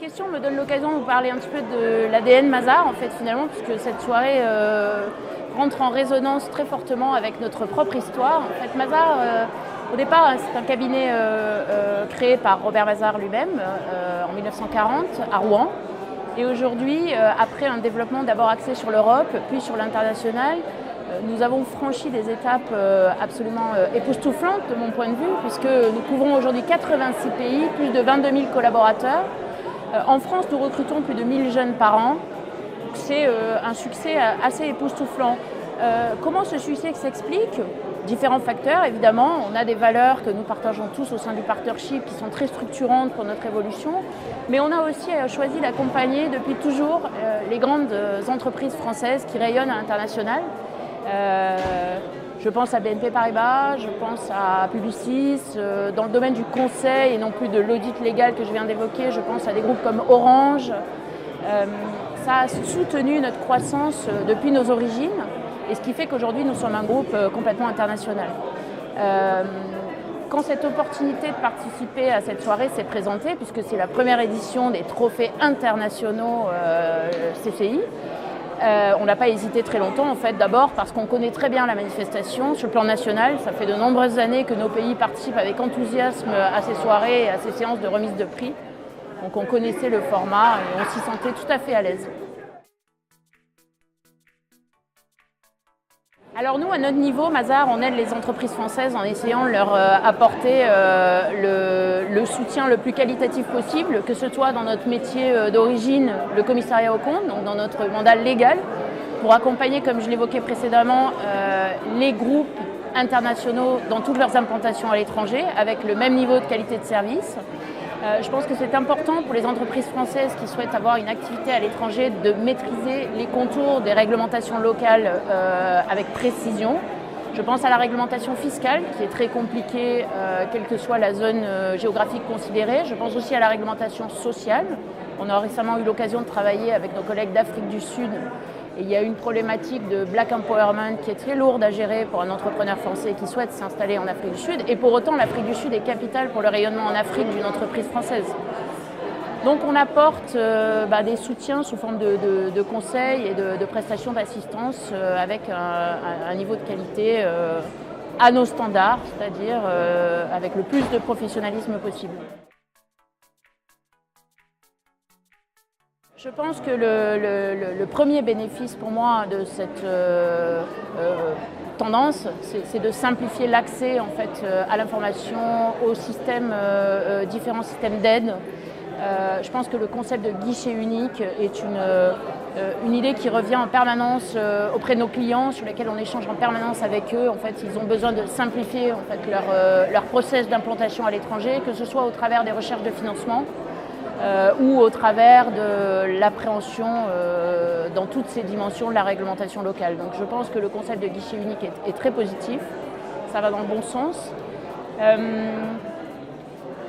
Question me donne l'occasion de vous parler un petit peu de l'ADN Mazars, en fait, finalement, puisque cette soirée rentre en résonance très fortement avec notre propre histoire. En fait, Mazars, au départ, c'est un cabinet créé par Robert Mazars lui-même en 1940 à Rouen. Et aujourd'hui, après un développement d'abord axé sur l'Europe, puis sur l'international, nous avons franchi des étapes absolument époustouflantes de mon point de vue, puisque nous couvrons aujourd'hui 86 pays, plus de 22 000 collaborateurs. En France, nous recrutons plus de 1000 jeunes par an. C'est un succès assez époustouflant. Comment ce succès s'explique ? Différents facteurs, évidemment. On a des valeurs que nous partageons tous au sein du partnership qui sont très structurantes pour notre évolution. Mais on a aussi choisi d'accompagner depuis toujours les grandes entreprises françaises qui rayonnent à l'international. Je pense à BNP Paribas, je pense à Publicis, dans le domaine du conseil et non plus de l'audit légal que je viens d'évoquer, je pense à des groupes comme Orange. Ça a soutenu notre croissance depuis nos origines et ce qui fait qu'aujourd'hui nous sommes un groupe complètement international. Quand cette opportunité de participer à cette soirée s'est présentée, puisque c'est la première édition des trophées internationaux CCI, on n'a pas hésité très longtemps, en fait, d'abord parce qu'on connaît très bien la manifestation sur le plan national. Ça fait de nombreuses années que nos pays participent avec enthousiasme à ces soirées et à ces séances de remise de prix. Donc on connaissait le format et on s'y sentait tout à fait à l'aise. Alors nous, à notre niveau, Mazars, on aide les entreprises françaises en essayant de leur apporter le soutien le plus qualitatif possible, que ce soit dans notre métier d'origine, le commissariat aux comptes, donc dans notre mandat légal, pour accompagner, comme je l'évoquais précédemment, les groupes internationaux dans toutes leurs implantations à l'étranger, avec le même niveau de qualité de service. Je pense que c'est important pour les entreprises françaises qui souhaitent avoir une activité à l'étranger de maîtriser les contours des réglementations locales avec précision. Je pense à la réglementation fiscale qui est très compliquée, quelle que soit la zone géographique considérée. Je pense aussi à la réglementation sociale. On a récemment eu l'occasion de travailler avec nos collègues d'Afrique du Sud. Et il y a une problématique de Black Empowerment qui est très lourde à gérer pour un entrepreneur français qui souhaite s'installer en Afrique du Sud. Et pour autant, l'Afrique du Sud est capitale pour le rayonnement en Afrique d'une entreprise française. Donc on apporte des soutiens sous forme de conseils et de prestations d'assistance avec un niveau de qualité à nos standards, c'est-à-dire avec le plus de professionnalisme possible. Je pense que le premier bénéfice pour moi de cette tendance, c'est de simplifier l'accès en fait, à l'information, aux systèmes, différents systèmes d'aide. Je pense que le concept de guichet unique est une idée qui revient en permanence auprès de nos clients, sur lesquels on échange en permanence avec eux. En fait, ils ont besoin de simplifier en fait, leur process d'implantation à l'étranger, que ce soit au travers des recherches de financement, ou au travers de l'appréhension dans toutes ces dimensions de la réglementation locale. Donc je pense que le concept de guichet unique est très positif, ça va dans le bon sens.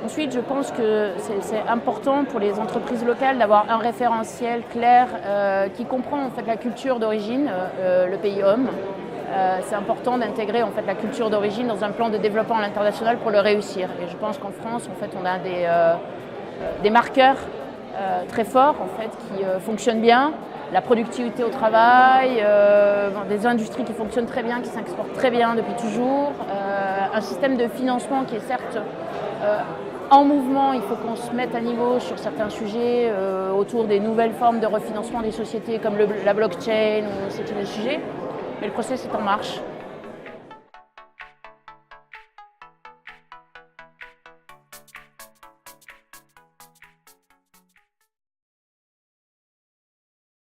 Ensuite, je pense que c'est important pour les entreprises locales d'avoir un référentiel clair qui comprend en fait, la culture d'origine, le pays homme. C'est important d'intégrer en fait, la culture d'origine dans un plan de développement à l'international pour le réussir. Et je pense qu'en France, en fait, on a des marqueurs très forts en fait, qui fonctionnent bien, la productivité au travail, des industries qui fonctionnent très bien, qui s'exportent très bien depuis toujours, un système de financement qui est certes en mouvement, il faut qu'on se mette à niveau sur certains sujets autour des nouvelles formes de refinancement des sociétés comme la blockchain ou ce type de sujet, mais le processus est en marche.